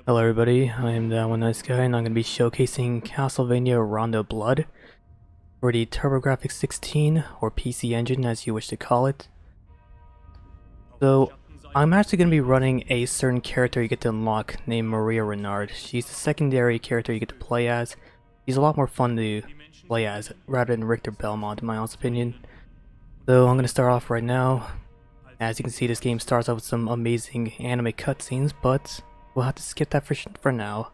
Hello everybody, I am dat1niceguy and I'm going to be showcasing Castlevania Rondo Blood for the TurboGrafx 16 or PC Engine as you wish to call it. So I'm actually going to be running a certain character you get to unlock named Maria Renard. She's the secondary character you get to play as. She's a lot more fun to play as rather than Richter Belmont in my honest opinion. So I'm going to start off right now. As you can see, this game starts off with some amazing anime cutscenes, but we'll have to skip that for now.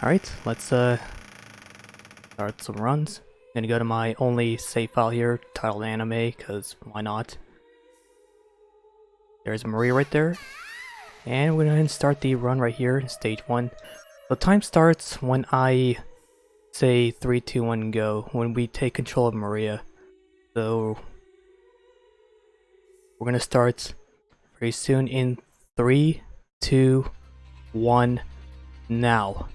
Alright, let's start some runs. I'm gonna go to my only save file here, titled anime, cause why not? There's Maria right there. And we're gonna go ahead and start the run right here, stage 1. The time starts when I say 3, 2, 1, go, when we take control of Maria. So we're gonna start very soon in 3, 2, 1, now.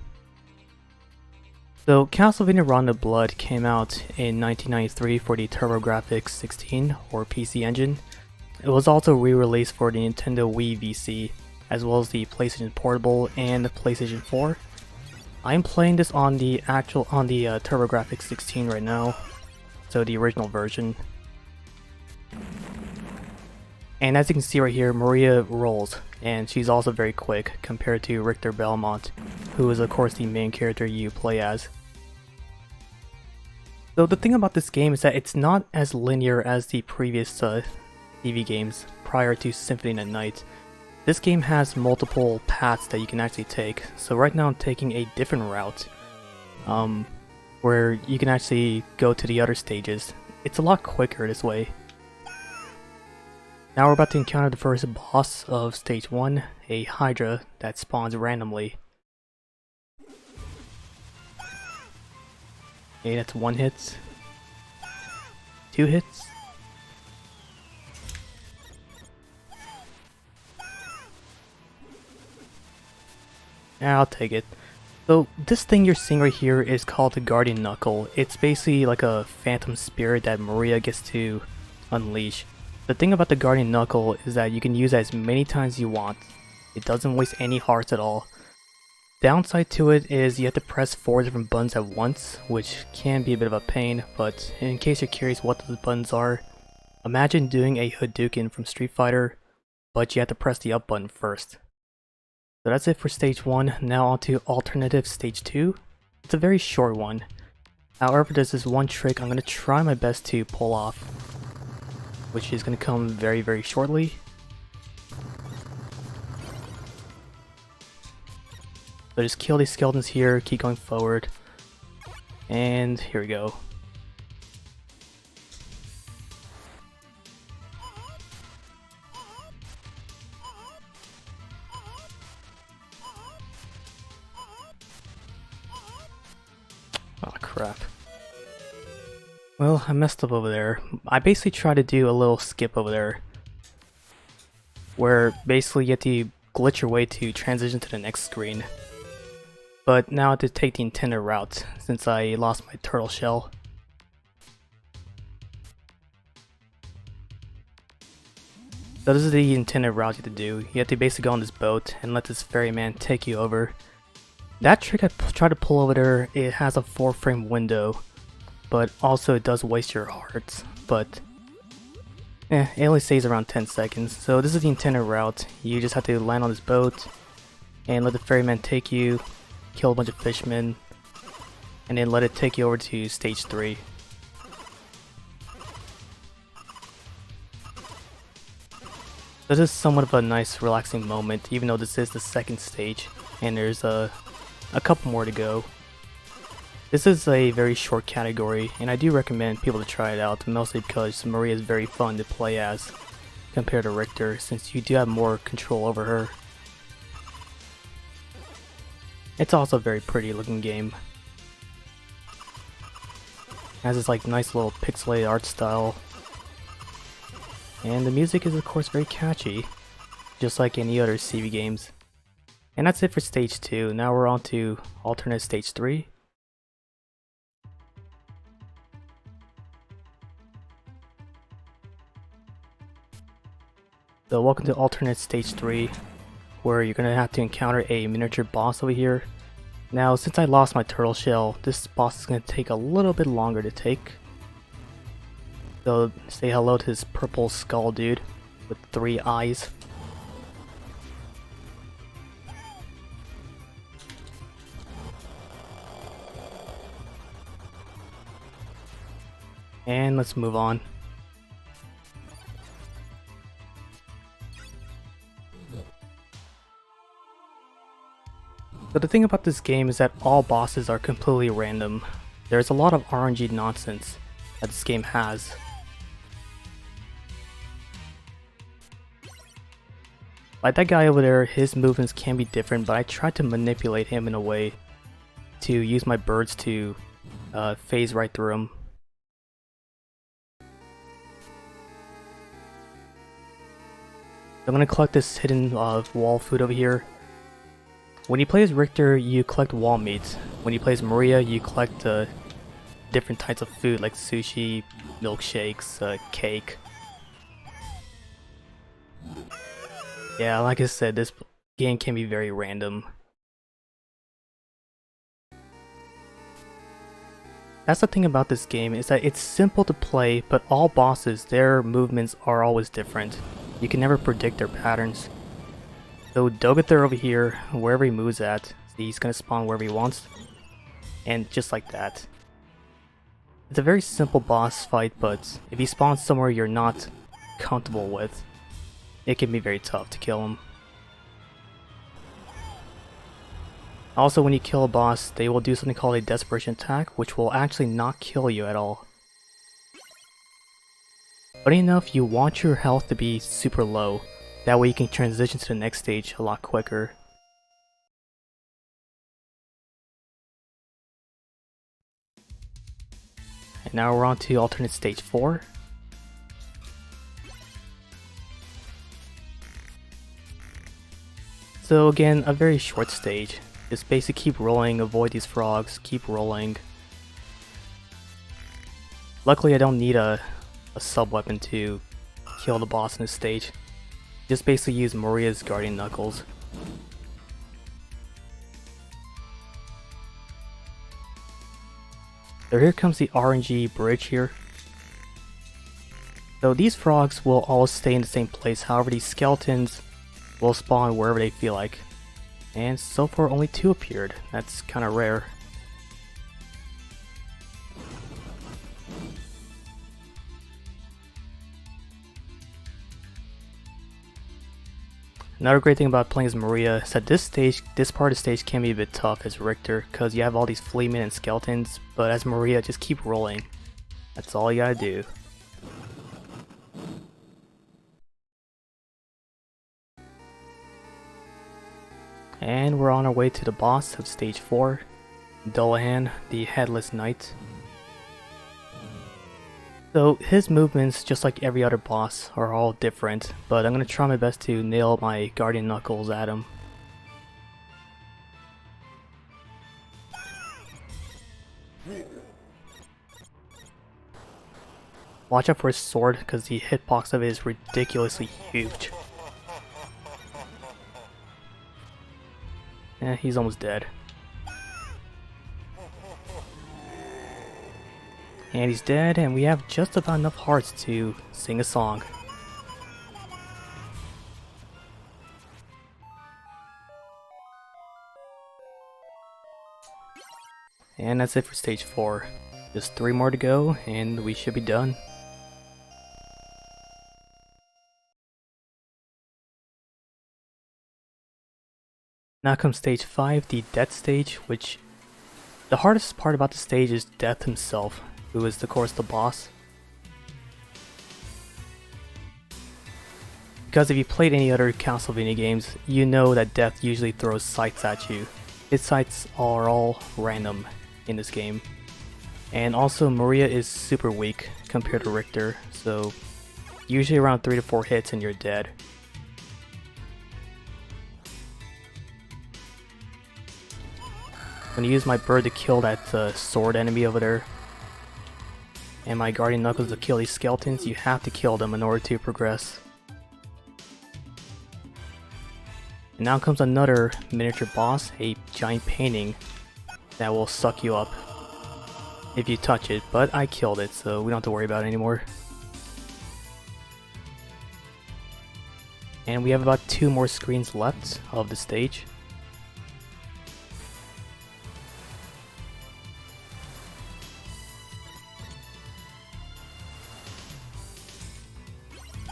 So Castlevania Rondo Blood came out in 1993 for the TurboGrafx 16 or PC Engine. It was also re-released for the Nintendo Wii VC, as well as the PlayStation Portable and the PlayStation 4. I'm playing this on the TurboGrafx 16 right now, so the original version. And as you can see right here, Maria rolls, and she's also very quick compared to Richter Belmont, who is of course the main character you play as. So the thing about this game is that it's not as linear as the previous TV games prior to Symphony of the Night. This game has multiple paths that you can actually take, so right now I'm taking a different route, where you can actually go to the other stages. It's a lot quicker this way. Now we're about to encounter the first boss of stage 1, a Hydra that spawns randomly. Okay, that's 1 hit. 2 hits. Yeah, I'll take it. So this thing you're seeing right here is called the Guardian Knuckle. It's basically like a phantom spirit that Maria gets to unleash. The thing about the Guardian Knuckle is that you can use it as many times as you want. It doesn't waste any hearts at all. Downside to it is you have to press 4 different buttons at once, which can be a bit of a pain, but in case you're curious what those buttons are, imagine doing a Hadouken from Street Fighter, but you have to press the up button first. So that's it for stage 1, now on to alternative stage 2. It's a very short one. However, there's this one trick I'm going to try my best to pull off, which is going to come very, very shortly. So just kill these skeletons here, keep going forward, and here we go. Oh crap. Well, I messed up over there. I basically tried to do a little skip over there, where basically you have to glitch your way to transition to the next screen. But now I have to take the intended route, since I lost my turtle shell. So this is the intended route you have to do. You have to basically go on this boat and let this ferryman take you over. That trick I tried to pull over there, it has a 4-frame window, but also it does waste your hearts, but it only stays around 10 seconds. So this is the intended route. You just have to land on this boat and let the ferryman take you, kill a bunch of fishmen, and then let it take you over to stage 3. This is somewhat of a nice relaxing moment, even though this is the second stage and there's a couple more to go. This is a very short category, and I do recommend people to try it out, mostly because Maria is very fun to play as compared to Richter, since you do have more control over her. It's also a very pretty looking game. It has this like nice little pixelated art style, and the music is of course very catchy, just like any other CV games. And that's it for stage 2. Now we're on to alternate stage 3. So welcome to alternate stage 3, where you're gonna have to encounter a miniature boss over here. Now, since I lost my turtle shell, this boss is gonna take a little bit longer to take. So say hello to this purple skull dude with 3 eyes. And let's move on. So the thing about this game is that all bosses are completely random. There's a lot of RNG nonsense that this game has. Like that guy over there, his movements can be different, but I tried to manipulate him in a way to use my birds to phase right through him. I'm gonna collect this hidden wall food over here. When you play as Richter, you collect wall meat. When you play as Maria, you collect different types of food like sushi, milkshakes, cake. Yeah, like I said, this game can be very random. That's the thing about this game, is that it's simple to play, but all bosses, their movements are always different. You can never predict their patterns. So Dogathur over here, wherever he moves at, see, he's gonna spawn wherever he wants. And just like that. It's a very simple boss fight, but if he spawns somewhere you're not comfortable with, it can be very tough to kill him. Also, when you kill a boss, they will do something called a desperation attack, which will actually not kill you at all. Funny enough, you want your health to be super low. That way you can transition to the next stage a lot quicker. And now we're on to alternate stage 4. So again, a very short stage. Just basically keep rolling, avoid these frogs, keep rolling. Luckily I don't need a sub-weapon to kill the boss in this stage. Just basically use Maria's Guardian Knuckles. So here comes the RNG bridge here. So these frogs will always stay in the same place, however these skeletons will spawn wherever they feel like. And so far only 2 appeared, that's kinda rare. Another great thing about playing as Maria is that this part of the stage can be a bit tough as Richter, because you have all these fleamen and skeletons, but as Maria, just keep rolling. That's all you gotta do. And we're on our way to the boss of stage 4, Dullahan, the Headless Knight. So his movements, just like every other boss, are all different, but I'm gonna try my best to nail my Guardian Knuckles at him. Watch out for his sword, because the hitbox of it is ridiculously huge. Eh, he's almost dead. And he's dead, and we have just about enough hearts to sing a song. And that's it for stage 4. Just 3 more to go, and we should be done. Now comes stage 5, the death stage, which the hardest part about the stage is Death himself, who is of course the boss. Because if you played any other Castlevania games, you know that Death usually throws sights at you. His sights are all random in this game. And also Maria is super weak compared to Richter, so usually around 3 to 4 hits and you're dead. I'm gonna use my bird to kill that sword enemy over there. And my Guardian Knuckles to kill these skeletons. You have to kill them in order to progress. And now comes another miniature boss, a giant painting that will suck you up if you touch it, but I killed it, so we don't have to worry about it anymore. And we have about 2 more screens left of the stage.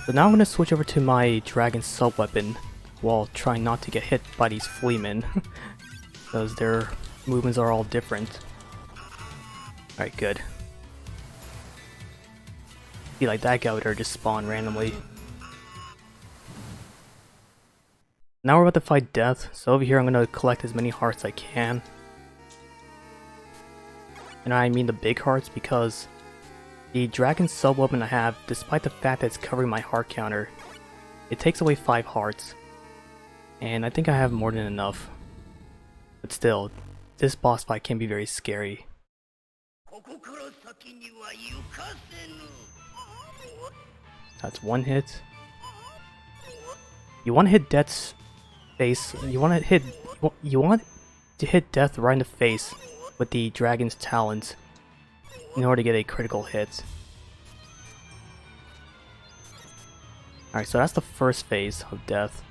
So now I'm going to switch over to my dragon sub-weapon while trying not to get hit by these fleamen because their movements are all different. Alright, good. See, like that guy would just spawn randomly. Now we're about to fight Death, so over here I'm going to collect as many hearts as I can. And I mean the big hearts because the dragon sub-weapon I have, despite the fact that it's covering my heart counter, it takes away 5 hearts. And I think I have more than enough. But still, this boss fight can be very scary. That's 1 hit. You want to hit Death's face. You want to hit Death right in the face with the dragon's talons in order to get a critical hit. Alright, so that's the first phase of Death.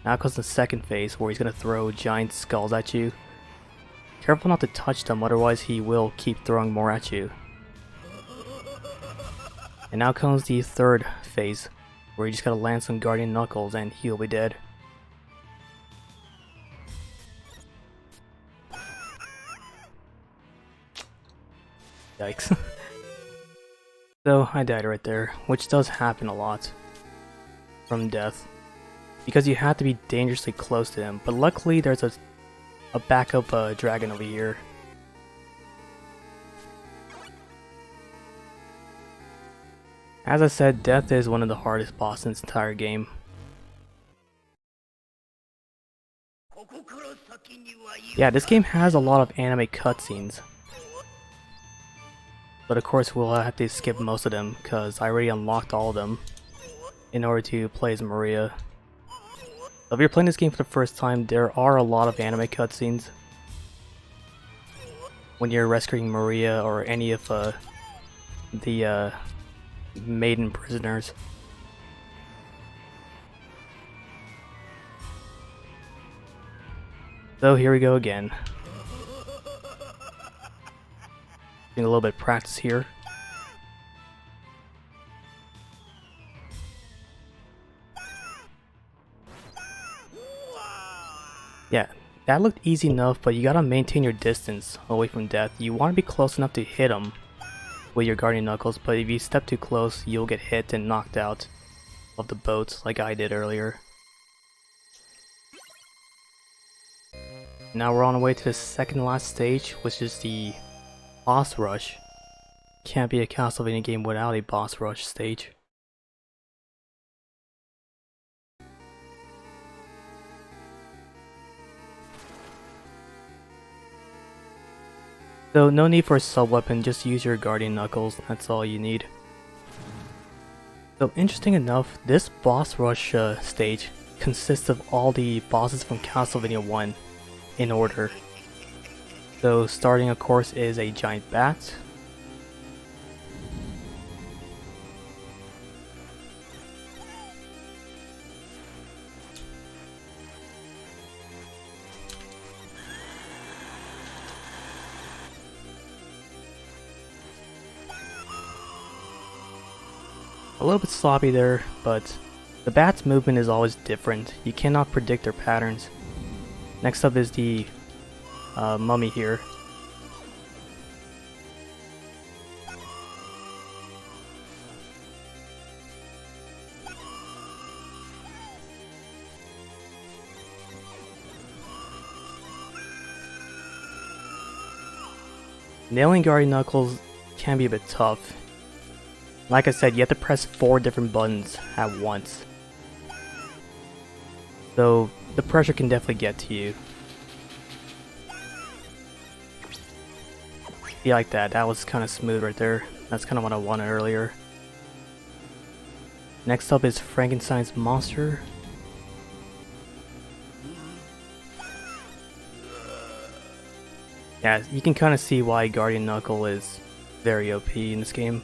Now comes the second phase where he's going to throw giant skulls at you. Careful not to touch them, otherwise he will keep throwing more at you. And now comes the third phase where you just gotta land some Guardian Knuckles and he'll be dead. Yikes. So I died right there, which does happen a lot from Death, because you have to be dangerously close to him, but luckily there's a backup dragon over here. As I said, Death is one of the hardest bosses in this entire game. Yeah, this game has a lot of anime cutscenes. But of course we'll have to skip most of them because I already unlocked all of them in order to play as Maria. So if you're playing this game for the first time, there are a lot of anime cutscenes when you're rescuing Maria or any of the maiden prisoners. So here we go again. Doing a little bit of practice here. Yeah, that looked easy enough, but you gotta maintain your distance away from Death. You want to be close enough to hit him with your Guardian Knuckles, but if you step too close, you'll get hit and knocked out of the boat like I did earlier. Now we're on our way to the second last stage, which is the boss rush. Can't be a Castlevania game without a boss rush stage. So no need for a sub-weapon, just use your Guardian Knuckles, that's all you need. So interesting enough, this boss rush stage consists of all the bosses from Castlevania 1 in order. So starting of course is a giant bat. A little bit sloppy there, but the bat's movement is always different. You cannot predict their patterns. Next up is the mummy here. Nailing Guardian Knuckles can be a bit tough. Like I said, you have to press 4 different buttons at once. So the pressure can definitely get to you. Yeah, like that. That was kind of smooth right there. That's kind of what I wanted earlier. Next up is Frankenstein's monster. Yeah, you can kind of see why Guardian Knuckle is very OP in this game.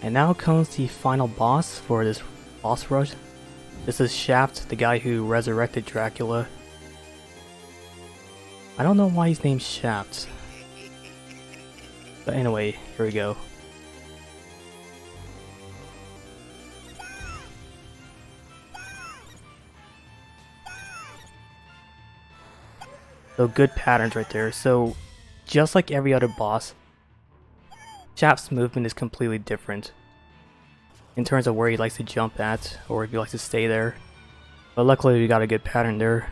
And now comes the final boss for this boss rush. This is Shaft, the guy who resurrected Dracula. I don't know why he's named Shaft. But anyway, here we go. So good patterns right there. So just like every other boss, Shaft's movement is completely different in terms of where he likes to jump at or if he likes to stay there. But luckily we got a good pattern there.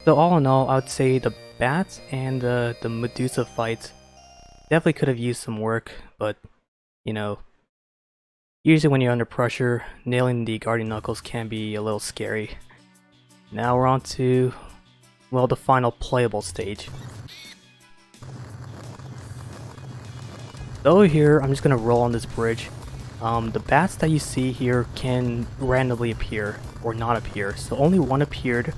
So all in all, I would say the bats and the Medusa fights definitely could have used some work, but you know, usually when you're under pressure, nailing the Guardian Knuckles can be a little scary. Now we're on to, well, the final playable stage. So over here, I'm just gonna roll on this bridge. The bats that you see here can randomly appear or not appear. So only one appeared,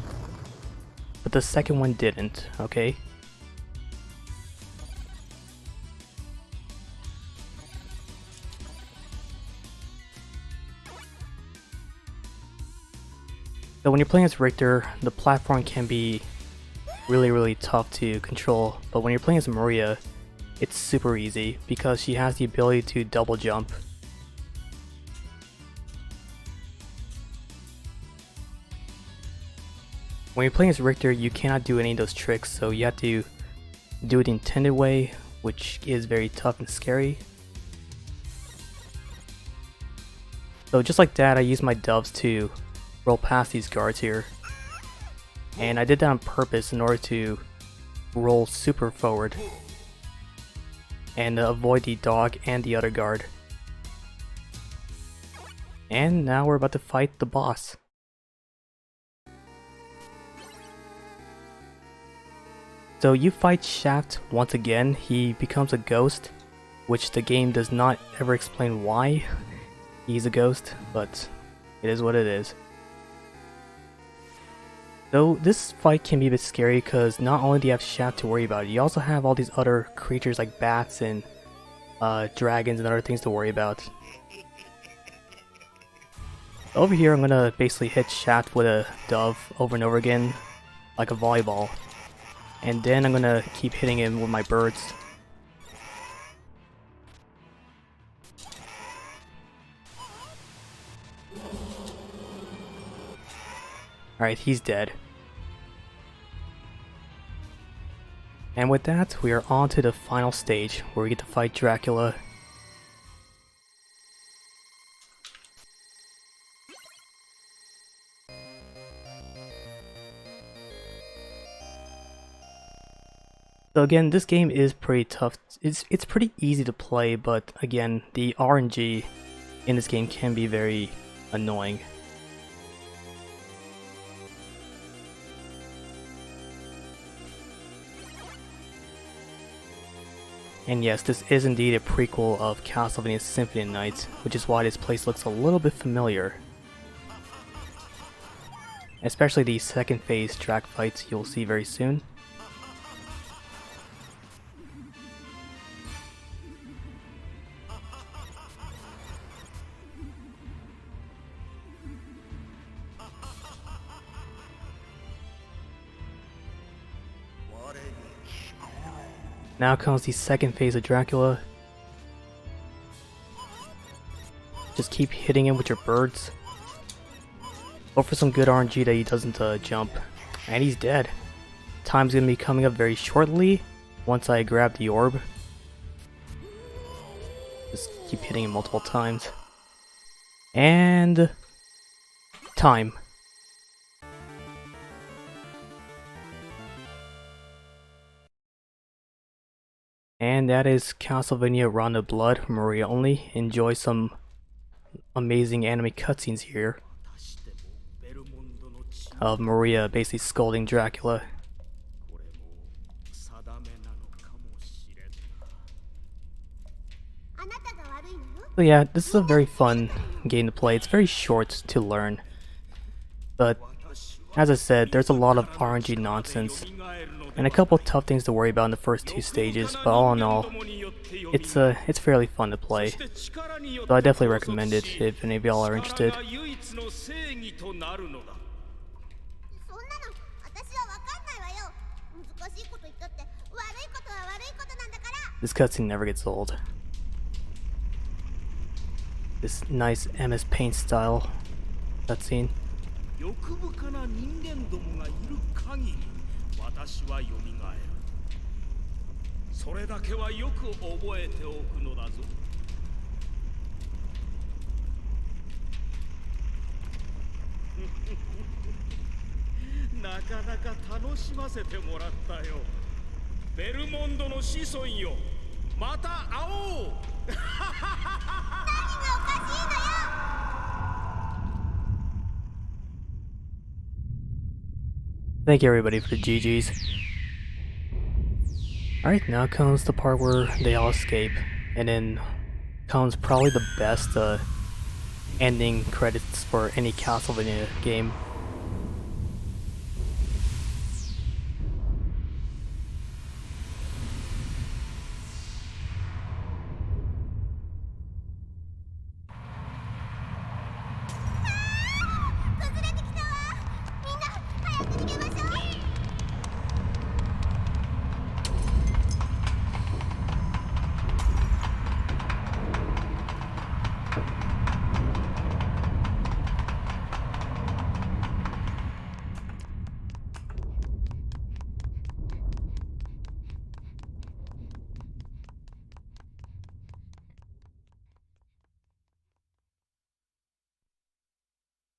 but the second one didn't, okay? So when you're playing as Richter, the platform can be really tough to control, but when you're playing as Maria, it's super easy because she has the ability to double jump. When you're playing as Richter, you cannot do any of those tricks, so you have to do it the intended way, which is very tough and scary. So just like that, I use my doves to roll past these guards here. And I did that on purpose in order to roll super forward and avoid the dog and the other guard. And now we're about to fight the boss. So you fight Shaft once again. He becomes a ghost, which the game does not ever explain why he's a ghost, but it is what it is. So this fight can be a bit scary because not only do you have Shaft to worry about, you also have all these other creatures like bats and dragons and other things to worry about. Over here I'm gonna basically hit Shaft with a dove over and over again, like a volleyball. And then I'm gonna keep hitting him with my birds. Alright, he's dead. And with that, we are on to the final stage, where we get to fight Dracula. So again, this game is pretty tough. It's pretty easy to play, but again, the RNG in this game can be very annoying. And yes, this is indeed a prequel of Castlevania Symphony of Night, which is why this place looks a little bit familiar. Especially the second phase track fights you'll see very soon. Now comes the second phase of Dracula. Just keep hitting him with your birds. Hope for some good RNG that he doesn't jump. And he's dead. Time's gonna be coming up very shortly once I grab the orb. Just keep hitting him multiple times. And time. And that is Castlevania Rondo Blood, Maria only. Enjoy some amazing anime cutscenes here of Maria basically scolding Dracula. So yeah, this is a very fun game to play. It's very short to learn. But as I said, there's a lot of RNG nonsense and a couple tough things to worry about in the first 2 stages, but all in all, it's fairly fun to play. So I definitely recommend it if any of y'all are interested. This cutscene never gets old. This nice MS Paint style cutscene. Thank you everybody for the GG's. Alright, now comes the part where they all escape, and then comes probably the best ending credits for any Castlevania game.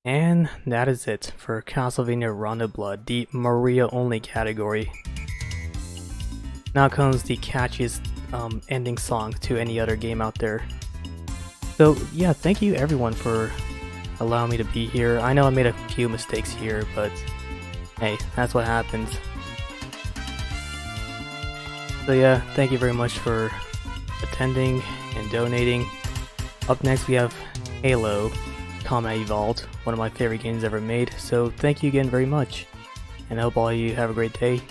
And that is it for Castlevania Rondo Blood, the Maria only category. Now comes the catchiest ending song to any other game out there. So yeah, thank you everyone for allowing me to be here. I know I made a few mistakes here, but hey, that's what happens. So yeah, thank you very much for attending and donating. Up next we have Halo Combat Evolved, one of my favorite games ever made, so thank you again very much, and I hope all of you have a great day.